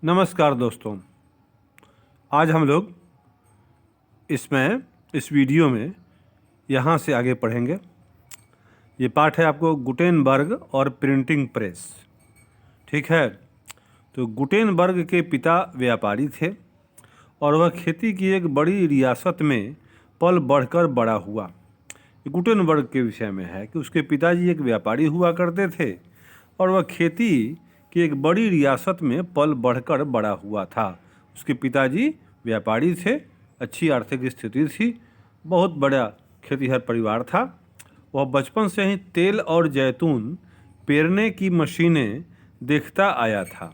नमस्कार दोस्तों। आज हम लोग इस वीडियो में यहाँ से आगे पढ़ेंगे। ये पाठ है आपको गुटेनबर्ग और प्रिंटिंग प्रेस। ठीक है। तो गुटेनबर्ग के पिता व्यापारी थे और वह खेती की एक बड़ी रियासत में पल बढ़कर बड़ा हुआ। ये गुटेनबर्ग के विषय में है कि उसके पिताजी एक व्यापारी हुआ करते थे और वह खेती की एक बड़ी रियासत में पल बढ़कर बड़ा हुआ था। उसके पिताजी व्यापारी थे, अच्छी आर्थिक स्थिति थी, बहुत बड़ा खेतीहर परिवार था। वह बचपन से ही तेल और जैतून पेरने की मशीनें देखता आया था।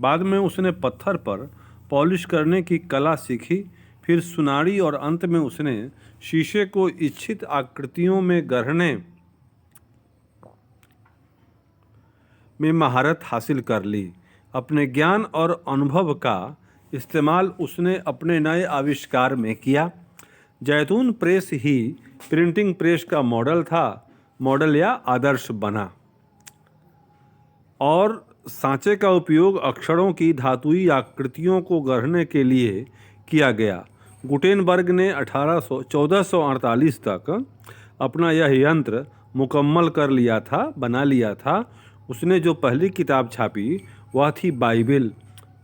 बाद में उसने पत्थर पर पॉलिश करने की कला सीखी, फिर सुनाड़ी और अंत में उसने शीशे को इच्छित आकृतियों में गढ़ने में महारत हासिल कर ली। अपने ज्ञान और अनुभव का इस्तेमाल उसने अपने नए आविष्कार में किया। जैतून प्रेस ही प्रिंटिंग प्रेस का मॉडल या आदर्श बना और सांचे का उपयोग अक्षरों की धातुई आकृतियों को गढ़ने के लिए किया गया। गुटेनबर्ग ने 1448 तक अपना यह यंत्र मुकम्मल बना लिया था। उसने जो पहली किताब छापी वह थी बाइबिल।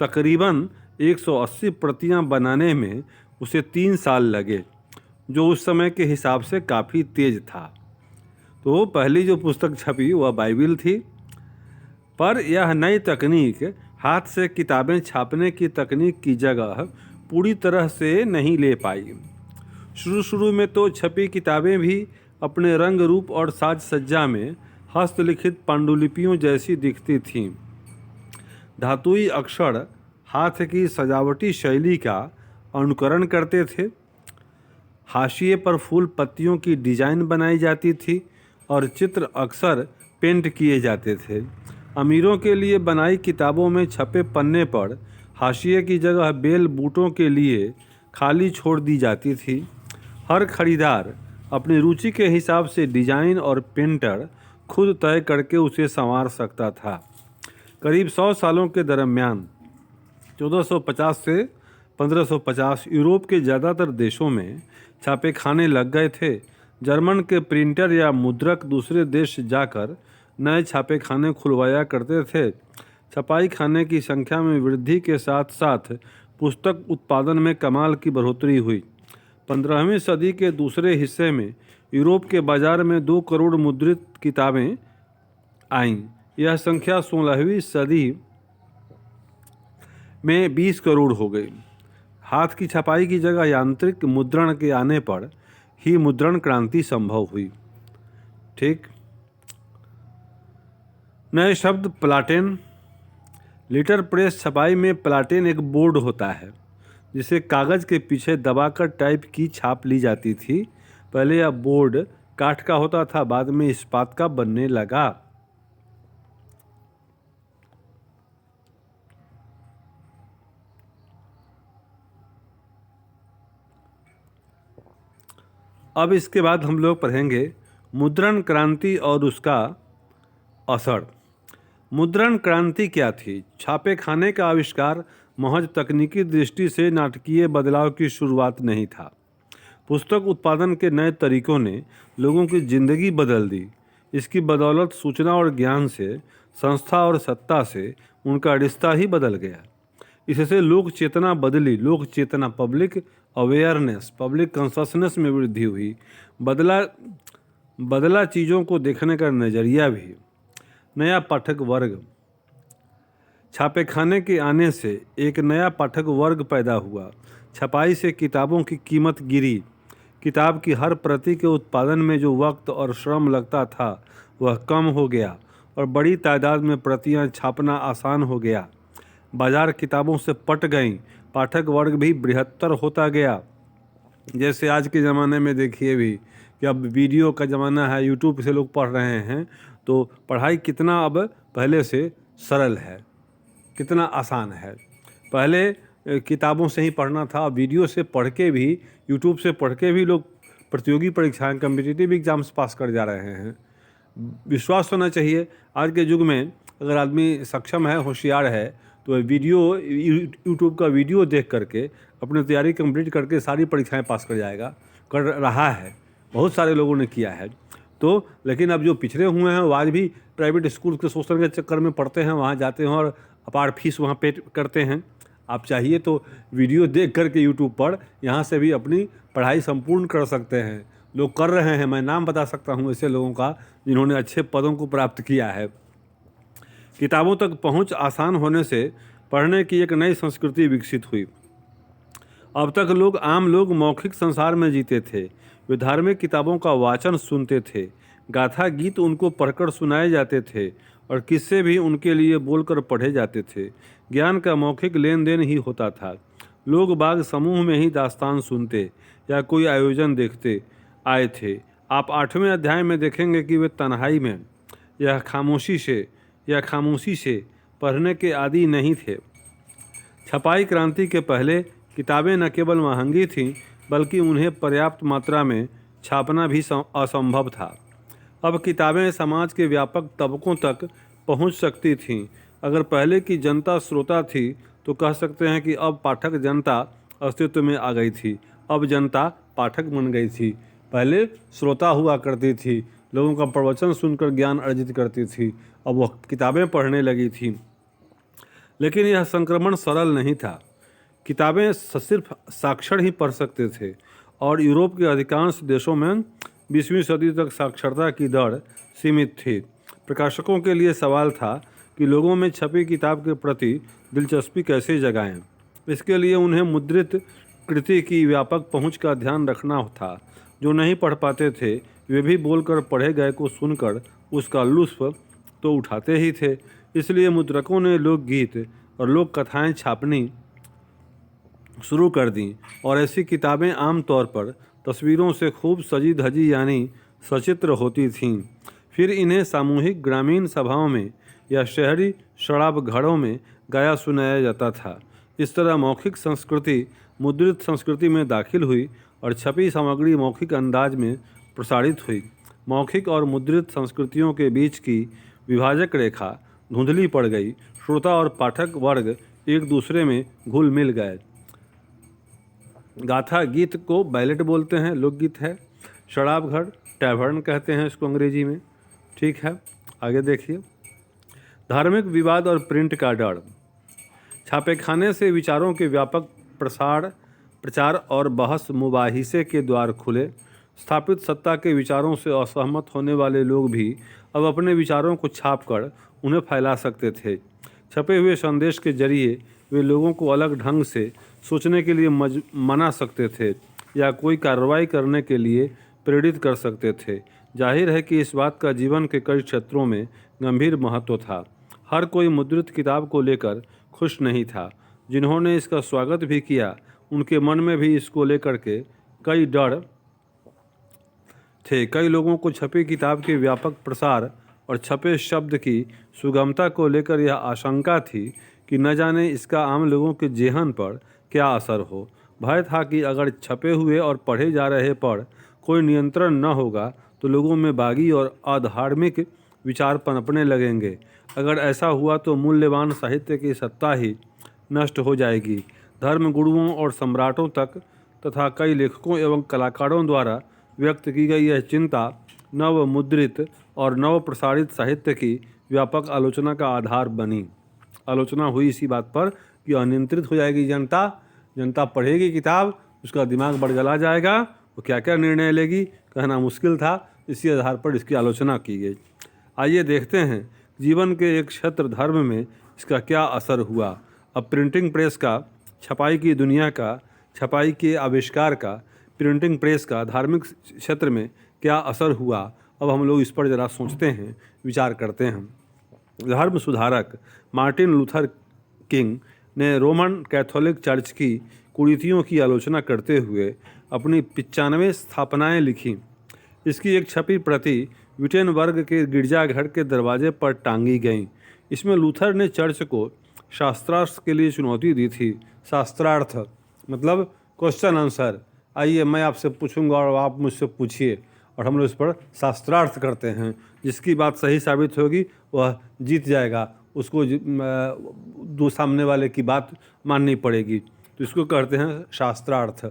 तकरीबन 180 प्रतियां बनाने में उसे 3 साल लगे, जो उस समय के हिसाब से काफ़ी तेज था। तो पहली जो पुस्तक छपी वह बाइबिल थी, पर यह नई तकनीक हाथ से किताबें छापने की तकनीक की जगह पूरी तरह से नहीं ले पाई। शुरू में तो छपी किताबें भी अपने रंग रूप और साज सज्जा में हस्तलिखित पांडुलिपियों जैसी दिखती थीं। धातुई अक्षर हाथ की सजावटी शैली का अनुकरण करते थे। हाशिए पर फूल पत्तियों की डिजाइन बनाई जाती थी और चित्र अक्सर पेंट किए जाते थे। अमीरों के लिए बनाई किताबों में छपे पन्ने पर हाशिए की जगह बेल बूटों के लिए खाली छोड़ दी जाती थी। हर खरीदार अपनी रुचि के हिसाब से डिजाइन और पेंटर खुद तय करके उसे संवार सकता था। करीब 100 सालों के दरमियान 1450 से 1550 यूरोप के ज़्यादातर देशों में छापे खाने लग गए थे। जर्मन के प्रिंटर या मुद्रक दूसरे देश जाकर नए छापे खाने खुलवाया करते थे। छपाई खाने की संख्या में वृद्धि के साथ साथ पुस्तक उत्पादन में कमाल की बढ़ोतरी हुई। 15वीं सदी के दूसरे हिस्से में यूरोप के बाजार में 2 करोड़ मुद्रित किताबें आईं। यह संख्या 16वीं सदी में 20 करोड़ हो गई। हाथ की छपाई की जगह यांत्रिक मुद्रण के आने पर ही मुद्रण क्रांति संभव हुई। ठीक। नए शब्द प्लाटेन। लीटर प्रेस छपाई में प्लाटेन एक बोर्ड होता है जिसे कागज़ के पीछे दबाकर टाइप की छाप ली जाती थी। पहले यह बोर्ड काठ का होता था, बाद में इस्पात का बनने लगा। अब इसके बाद हम लोग पढ़ेंगे मुद्रण क्रांति और उसका असर। मुद्रण क्रांति क्या थी? छापे खाने का आविष्कार महज तकनीकी दृष्टि से नाटकीय बदलाव की शुरुआत नहीं था। पुस्तक उत्पादन के नए तरीकों ने लोगों की जिंदगी बदल दी। इसकी बदौलत सूचना और ज्ञान से, संस्था और सत्ता से उनका रिश्ता ही बदल गया। इससे लोक चेतना बदली। लोक चेतना, पब्लिक अवेयरनेस, पब्लिक कॉन्शसनेस में वृद्धि हुई। बदला चीज़ों को देखने का नज़रिया भी। नया पाठक वर्ग। छापे खाने के आने से एक नया पाठक वर्ग पैदा हुआ। छपाई से किताबों की कीमत गिरी। किताब की हर प्रति के उत्पादन में जो वक्त और श्रम लगता था वह कम हो गया और बड़ी तादाद में प्रतियां छापना आसान हो गया। बाजार किताबों से पट गईं। पाठक वर्ग भी बृहत्तर होता गया। जैसे आज के ज़माने में देखिए भी कि अब वीडियो का ज़माना है, यूट्यूब से लोग पढ़ रहे हैं, तो पढ़ाई कितना अब पहले से सरल है, कितना आसान है। पहले किताबों से ही पढ़ना था, वीडियो से पढ़ के भी, यूट्यूब से पढ़ के भी लोग प्रतियोगी परीक्षाएं, कम्पिटिटिव एग्जाम्स पास कर जा रहे हैं। विश्वास होना चाहिए। आज के युग में अगर आदमी सक्षम है, होशियार है, तो वीडियो यूट्यूब का वीडियो देख करके अपनी तैयारी कंप्लीट करके सारी परीक्षाएं पास कर रहा है। बहुत सारे लोगों ने किया है। तो लेकिन अब जो पिछड़े हुए हैं वो आज भी प्राइवेट स्कूल के शोषण के चक्कर में पढ़ते हैं, वहाँ जाते हैं और अपार फीस वहाँ पे करते हैं। आप चाहिए तो वीडियो देख करके यूट्यूब पर यहाँ से भी अपनी पढ़ाई संपूर्ण कर सकते हैं। लोग कर रहे हैं, मैं नाम बता सकता हूँ ऐसे लोगों का जिन्होंने अच्छे पदों को प्राप्त किया है। किताबों तक पहुँच आसान होने से पढ़ने की एक नई संस्कृति विकसित हुई। अब तक आम लोग मौखिक संसार में जीते थे। वे धार्मिक किताबों का वाचन सुनते थे, गाथा गीत उनको पढ़कर सुनाए जाते थे और किस्से भी उनके लिए बोलकर पढ़े जाते थे। ज्ञान का मौखिक लेन देन ही होता था। लोग बाग समूह में ही दास्तान सुनते या कोई आयोजन देखते आए थे। आप 8वें अध्याय में देखेंगे कि वे तन्हाई में या खामोशी से पढ़ने के आदी नहीं थे। छपाई क्रांति के पहले किताबें न केवल महंगी थीं बल्कि उन्हें पर्याप्त मात्रा में छापना भी असंभव था। अब किताबें समाज के व्यापक तबकों तक पहुंच सकती थीं। अगर पहले की जनता श्रोता थी तो कह सकते हैं कि अब पाठक जनता अस्तित्व में आ गई थी। अब जनता पाठक बन गई थी। पहले श्रोता हुआ करती थी, लोगों का प्रवचन सुनकर ज्ञान अर्जित करती थी, अब वह किताबें पढ़ने लगी थी। लेकिन यह संक्रमण सरल नहीं था। किताबें सिर्फ साक्षर ही पढ़ सकते थे और यूरोप के अधिकांश देशों में 20वीं सदी तक साक्षरता की दर सीमित थी। प्रकाशकों के लिए सवाल था कि लोगों में छपी किताब के प्रति दिलचस्पी कैसे जगाएं। इसके लिए उन्हें मुद्रित कृति की व्यापक पहुंच का ध्यान रखना था। जो नहीं पढ़ पाते थे वे भी बोलकर पढ़े गए को सुनकर उसका लुत्फ तो उठाते ही थे। इसलिए मुद्रकों ने लोकगीत और लोक कथाएँ छापनी शुरू कर दी और ऐसी किताबें आमतौर पर तस्वीरों से खूब सजी धजी यानी सचित्र होती थीं। फिर इन्हें सामूहिक ग्रामीण सभाओं में या शहरी शराब घरों में गाया सुनाया जाता था। इस तरह मौखिक संस्कृति मुद्रित संस्कृति में दाखिल हुई और छपी सामग्री मौखिक अंदाज में प्रसारित हुई। मौखिक और मुद्रित संस्कृतियों के बीच की विभाजक रेखा धुंधली पड़ गई। श्रोता और पाठक वर्ग एक दूसरे में घुल मिल गए। गाथा गीत को बैलेट बोलते हैं, लोकगीत है। शराब घर टैवर्न कहते हैं इसको अंग्रेजी में। ठीक है, आगे देखिए। धार्मिक विवाद और प्रिंट का डर। छापेखाने से विचारों के व्यापक प्रचार और बहस मुबाहिसे के द्वार खुले। स्थापित सत्ता के विचारों से असहमत होने वाले लोग भी अब अपने विचारों को छापकर उन्हें फैला सकते थे। छपे हुए संदेश के जरिए वे लोगों को अलग ढंग से सोचने के लिए मना सकते थे या कोई कार्रवाई करने के लिए प्रेरित कर सकते थे। जाहिर है कि इस बात का जीवन के कई क्षेत्रों में गंभीर महत्व था। हर कोई मुद्रित किताब को लेकर खुश नहीं था। जिन्होंने इसका स्वागत भी किया उनके मन में भी इसको लेकर के कई डर थे। कई लोगों को छपी किताब के व्यापक प्रसार और छपे शब्द की सुगमता को लेकर यह आशंका थी कि न जाने इसका आम लोगों के जेहन पर क्या असर हो। भय था कि अगर छपे हुए और पढ़े जा रहे पर कोई नियंत्रण न होगा तो लोगों में बागी और अधार्मिक विचार पनपने लगेंगे। अगर ऐसा हुआ तो मूल्यवान साहित्य की सत्ता ही नष्ट हो जाएगी। धर्मगुरुओं और सम्राटों तक तथा कई लेखकों एवं कलाकारों द्वारा व्यक्त की गई यह चिंता नव मुद्रित और नव प्रसारित साहित्य की व्यापक आलोचना का आधार बनी। आलोचना हुई इसी बात पर कि अनियंत्रित हो जाएगी जनता पढ़ेगी किताब, उसका दिमाग बड़गला जाएगा, वो क्या क्या निर्णय लेगी कहना मुश्किल था। इसी आधार पर इसकी आलोचना की गई। आइए देखते हैं जीवन के एक क्षेत्र धर्म में इसका क्या असर हुआ। अब प्रिंटिंग प्रेस का, छपाई की दुनिया का, छपाई के आविष्कार का, प्रिंटिंग प्रेस का धार्मिक क्षेत्र में क्या असर हुआ, अब हम लोग इस पर ज़रा सोचते हैं, विचार करते हैं। धर्म सुधारक मार्टिन लूथर किंग ने रोमन कैथोलिक चर्च की कुरीतियों की आलोचना करते हुए अपनी 95 स्थापनाएं लिखीं। इसकी एक छपी प्रति विटेनबर्ग के गिरजाघर के दरवाजे पर टांगी गई। इसमें लूथर ने चर्च को शास्त्रार्थ के लिए चुनौती दी थी। शास्त्रार्थ मतलब क्वेश्चन आंसर। आइए मैं आपसे पूछूंगा और आप मुझसे पूछिए और हम लोग इस पर शास्त्रार्थ करते हैं। जिसकी बात सही साबित होगी वह जीत जाएगा, उसको दो सामने वाले की बात माननी पड़ेगी। तो इसको कहते हैं शास्त्रार्थ।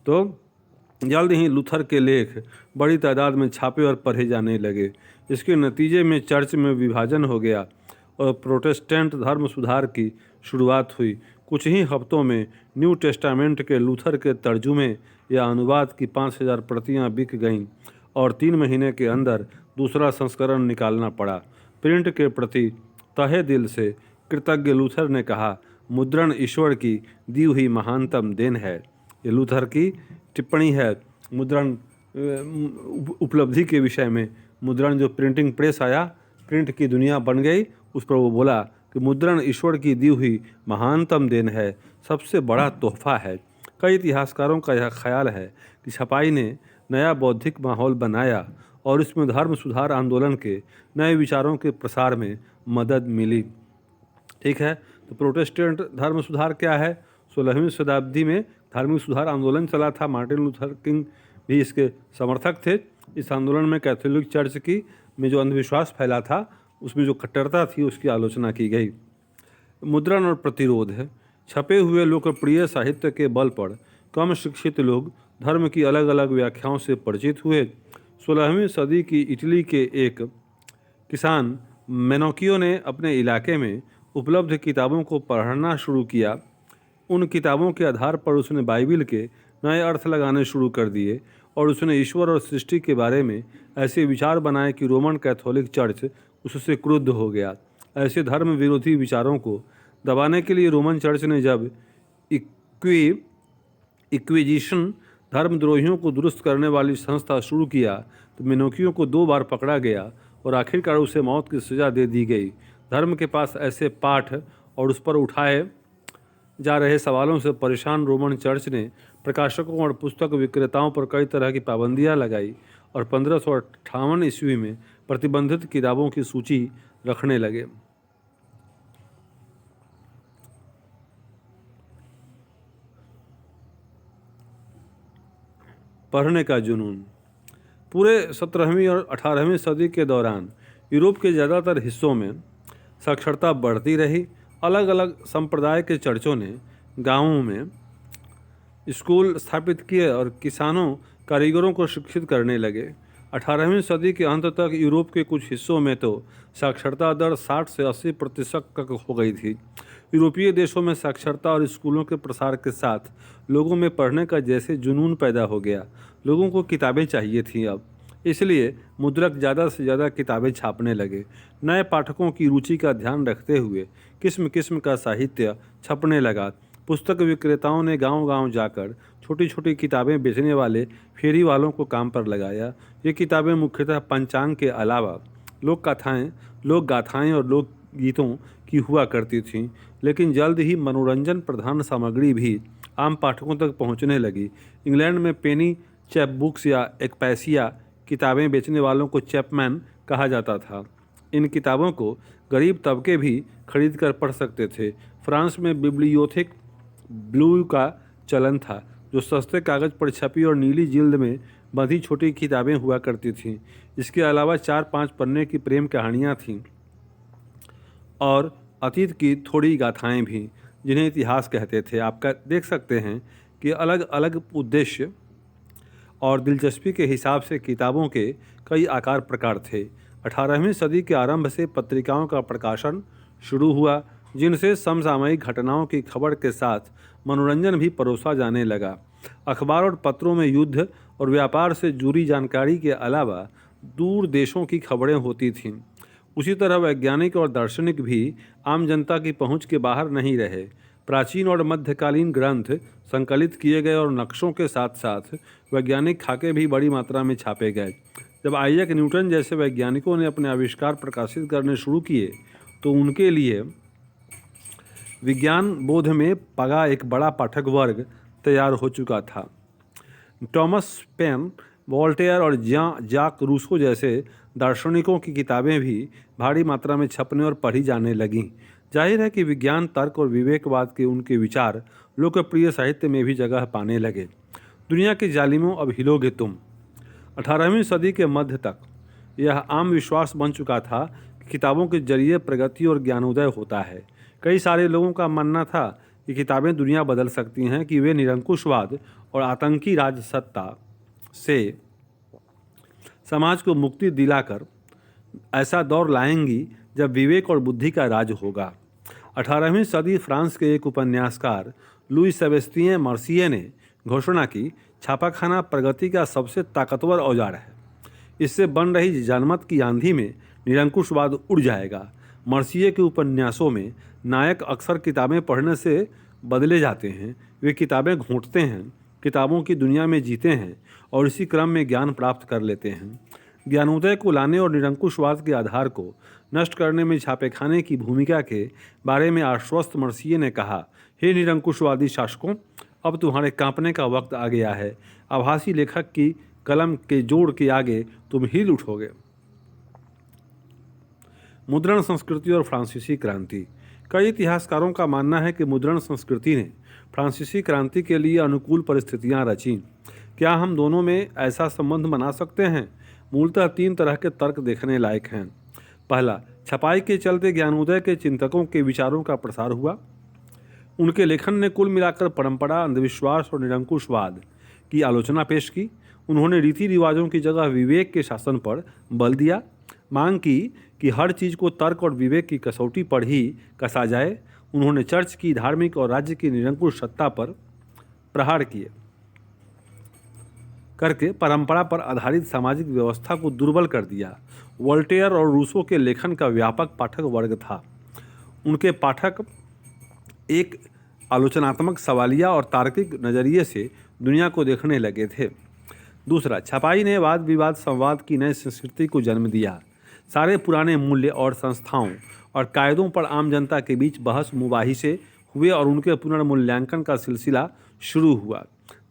तो जल्द ही लूथर के लेख बड़ी तादाद में छापे और पढ़े जाने लगे। इसके नतीजे में चर्च में विभाजन हो गया और प्रोटेस्टेंट धर्म सुधार की शुरुआत हुई। कुछ ही हफ्तों में न्यू टेस्टामेंट के लूथर के तर्जुमे या अनुवाद की 5000 प्रतियां बिक गईं और 3 महीने के अंदर दूसरा संस्करण निकालना पड़ा। प्रिंट के प्रति तहे दिल से कृतज्ञ लूथर ने कहा, मुद्रण ईश्वर की दी हुई महानतम देन है। ये लूथर की टिप्पणी है मुद्रण उपलब्धि के विषय में। मुद्रण जो प्रिंटिंग प्रेस आया, प्रिंट की दुनिया बन गई, उस पर वो बोला कि मुद्रण ईश्वर की दी हुई महानतम देन है, सबसे बड़ा तोहफा है। कई इतिहासकारों का यह ख्याल है कि छपाई ने नया बौद्धिक माहौल बनाया और इसमें धर्म सुधार आंदोलन के नए विचारों के प्रसार में मदद मिली। ठीक है, तो प्रोटेस्टेंट धर्म सुधार क्या है? 16वीं शताब्दी में धार्मिक सुधार आंदोलन चला था। मार्टिन लूथर किंग भी इसके समर्थक थे। इस आंदोलन में कैथोलिक चर्च की में जो अंधविश्वास फैला था, उसमें जो कट्टरता थी, उसकी आलोचना की गई। मुद्रण और प्रतिरोध है। छपे हुए लोकप्रिय साहित्य के बल पर कम शिक्षित लोग धर्म की अलग अलग व्याख्याओं से परिचित हुए। 16वीं सदी की इटली के एक किसान मेनोकियो ने अपने इलाके में उपलब्ध किताबों को पढ़ना शुरू किया। उन किताबों के आधार पर उसने बाइबिल के नए अर्थ लगाने शुरू कर दिए और उसने ईश्वर और सृष्टि के बारे में ऐसे विचार बनाए कि रोमन कैथोलिक चर्च उससे क्रुद्ध हो गया। ऐसे धर्म विरोधी विचारों को दबाने के लिए रोमन चर्च ने जब इक्विजिशन धर्मद्रोहियों को दुरुस्त करने वाली संस्था शुरू किया तो मेनोकियो को 2 बार पकड़ा गया और आखिरकार उसे मौत की सज़ा दे दी गई। धर्म के पास ऐसे पाठ और उस पर उठाए जा रहे सवालों से परेशान रोमन चर्च ने प्रकाशकों और पुस्तक विक्रेताओं पर कई तरह की पाबंदियां लगाई और 1558 ईस्वी में प्रतिबंधित किताबों की सूची रखने लगे। पढ़ने का जुनून। पूरे 17वीं और 18वीं सदी के दौरान यूरोप के ज़्यादातर हिस्सों में साक्षरता बढ़ती रही। अलग अलग संप्रदाय के चर्चों ने गांवों में स्कूल स्थापित किए और किसानों कारीगरों को शिक्षित करने लगे। 18वीं सदी के अंत तक यूरोप के कुछ हिस्सों में तो साक्षरता दर 60 से 80% तक हो गई थी। यूरोपीय देशों में साक्षरता और स्कूलों के प्रसार के साथ लोगों में पढ़ने का जैसे जुनून पैदा हो गया। लोगों को किताबें चाहिए थीं अब, इसलिए मुद्रक ज़्यादा से ज़्यादा किताबें छापने लगे। नए पाठकों की रुचि का ध्यान रखते हुए किस्म किस्म का साहित्य छपने लगा। पुस्तक विक्रेताओं ने गांव-गांव जाकर छोटी छोटी किताबें बेचने वाले फेरी वालों को काम पर लगाया। ये किताबें मुख्यतः पंचांग के अलावा लोक गाथाएँ और लोक गीतों की हुआ करती थीं, लेकिन जल्द ही मनोरंजन प्रधान सामग्री भी आम पाठकों तक पहुंचने लगी। इंग्लैंड में पेनी चैप बुक्स या एक्पैसिया किताबें बेचने वालों को चैपमैन कहा जाता था। इन किताबों को गरीब तबके भी खरीद कर पढ़ सकते थे। फ्रांस में बिब्लियोथेक ब्लू का चलन था, जो सस्ते कागज़ पर छपी और नीली जिल्द में बंधी छोटी किताबें हुआ करती थीं। इसके अलावा 4-5 पन्ने की प्रेम कहानियाँ थीं और अतीत की थोड़ी गाथाएं भी, जिन्हें इतिहास कहते थे। आपका देख सकते हैं कि अलग अलग उद्देश्य और दिलचस्पी के हिसाब से किताबों के कई आकार प्रकार थे। 18वीं सदी के आरंभ से पत्रिकाओं का प्रकाशन शुरू हुआ, जिनसे समसामयिक घटनाओं की खबर के साथ मनोरंजन भी परोसा जाने लगा। अखबार और पत्रों में युद्ध और व्यापार से जुड़ी जानकारी के अलावा दूर देशों की खबरें होती थीं। उसी तरह वैज्ञानिक और दार्शनिक भी आम जनता की पहुंच के बाहर नहीं रहे। प्राचीन और मध्यकालीन ग्रंथ संकलित किए गए और नक्शों के साथ साथ वैज्ञानिक खाके भी बड़ी मात्रा में छापे गए। जब आइजैक न्यूटन जैसे वैज्ञानिकों ने अपने आविष्कार प्रकाशित करने शुरू किए तो उनके लिए विज्ञान बोध में पगा एक बड़ा पाठक वर्ग तैयार हो चुका था। टॉमस पेन, वोल्टेयर और जाक रूसो जैसे दार्शनिकों की किताबें भी भारी मात्रा में छपने और पढ़ी जाने लगीं। जाहिर है कि विज्ञान, तर्क और विवेकवाद के उनके विचार लोकप्रिय साहित्य में भी जगह पाने लगे। दुनिया के जालिमों, अब हिलोगे तुम। 18वीं सदी के मध्य तक यह आम विश्वास बन चुका था किताबों के जरिए प्रगति और ज्ञानोदय होता है। कई सारे लोगों का मानना था कि किताबें दुनिया बदल सकती हैं, कि वे निरंकुशवाद और आतंकी राजसत्ता से समाज को मुक्ति दिलाकर ऐसा दौर लाएंगी जब विवेक और बुद्धि का राज होगा। 18वीं सदी फ्रांस के एक उपन्यासकार लुई सेबेस्तियन मर्सिये ने घोषणा की, छापाखाना प्रगति का सबसे ताकतवर औजार है। इससे बन रही जनमत की आंधी में निरंकुशवाद उड़ जाएगा। मर्सिये के उपन्यासों में नायक अक्सर किताबें पढ़ने से बदले जाते हैं। वे किताबें घोंटते हैं, किताबों की दुनिया में जीते हैं और इसी क्रम में ज्ञान प्राप्त कर लेते हैं। ज्ञानोदय को लाने और निरंकुशवाद के आधार को नष्ट करने में छापेखाने की भूमिका के बारे में आश्वस्त मर्सिये ने कहा, हे निरंकुशवादी शासकों, अब तुम्हारे कांपने का वक्त आ गया है। आभासी लेखक की कलम के जोड़ के आगे तुम हिल उठोगे। मुद्रण संस्कृति और फ्रांसीसी क्रांति। कई इतिहासकारों का मानना है कि मुद्रण संस्कृति ने फ्रांसीसी क्रांति के लिए अनुकूल परिस्थितियां रची। क्या हम दोनों में ऐसा संबंध बना सकते हैं? मूलतः 3 तरह के तर्क देखने लायक हैं। पहला, छपाई के चलते ज्ञानोदय के चिंतकों के विचारों का प्रसार हुआ। उनके लेखन ने कुल मिलाकर परंपरा, अंधविश्वास और निरंकुशवाद की आलोचना पेश की। उन्होंने रीति रिवाजों की जगह विवेक के शासन पर बल दिया, मांग की कि हर चीज़ को तर्क और विवेक की कसौटी पर ही कसा जाए। उन्होंने चर्च की धार्मिक और राज्य की निरंकुश सत्ता पर प्रहार किए करके परंपरा पर आधारित सामाजिक व्यवस्था को दुर्बल कर दिया। वोल्टेयर और रूसो के लेखन का व्यापक पाठक वर्ग था। उनके पाठक एक आलोचनात्मक, सवालिया और तार्किक नज़रिए से दुनिया को देखने लगे थे। दूसरा, छपाई ने वाद विवाद संवाद की नई संस्कृति को जन्म दिया। सारे पुराने मूल्य और संस्थाओं और कायदों पर आम जनता के बीच बहस मुबाहिसे हुए और उनके पुनर्मूल्यांकन का सिलसिला शुरू हुआ।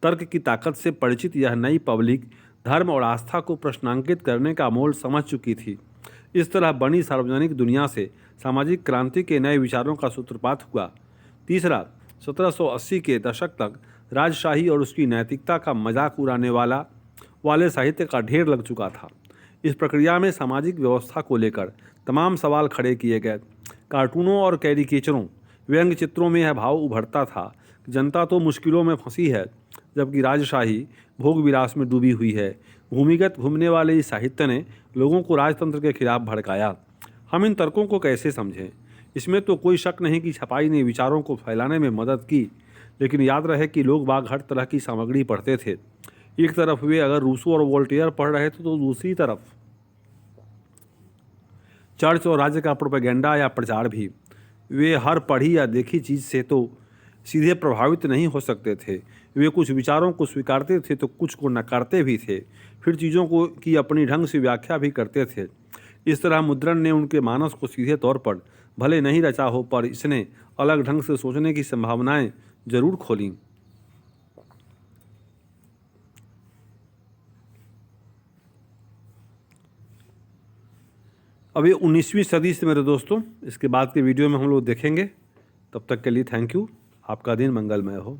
तर्क की ताकत से परिचित यह नई पब्लिक धर्म और आस्था को प्रश्नांकित करने का मोल समझ चुकी थी। इस तरह बनी सार्वजनिक दुनिया से सामाजिक क्रांति के नए विचारों का सूत्रपात हुआ। तीसरा, 1780 के दशक तक राजशाही और उसकी नैतिकता का मजाक उड़ाने वाले साहित्य का ढेर लग चुका था। इस प्रक्रिया में सामाजिक व्यवस्था को लेकर तमाम सवाल खड़े किए गए। कार्टूनों और कैरिकेचरों, व्यंग्य चित्रों में यह भाव उभरता था कि जनता तो मुश्किलों में फंसी है, जबकि राजशाही भोग विलास में डूबी हुई है। भूमिगत घूमने वाले इस साहित्य ने लोगों को राजतंत्र के खिलाफ भड़काया। हम इन तर्कों को कैसे समझें? इसमें तो कोई शक नहीं कि छपाई ने विचारों को फैलाने में मदद की, लेकिन याद रहे कि लोग बाग हर तरह की सामग्री पढ़ते थे। एक तरफ वे अगर रूसो और वोल्टेयर पढ़ रहे थे तो दूसरी तरफ चर्च और राज्य का प्रोपेगेंडा या प्रचार भी। वे हर पढ़ी या देखी चीज़ से तो सीधे प्रभावित नहीं हो सकते थे। वे कुछ विचारों को स्वीकारते थे तो कुछ को नकारते भी थे, फिर चीज़ों को की अपनी ढंग से व्याख्या भी करते थे। इस तरह मुद्रण ने उनके मानस को सीधे तौर पर भले नहीं रचा हो, पर इसने अलग ढंग से सोचने की संभावनाएं जरूर खोलीं। अब ये 19वीं सदी से मेरे दोस्तों, इसके बाद के वीडियो में हम लोग देखेंगे। तब तक के लिए थैंक यू। आपका दिन मंगलमय हो।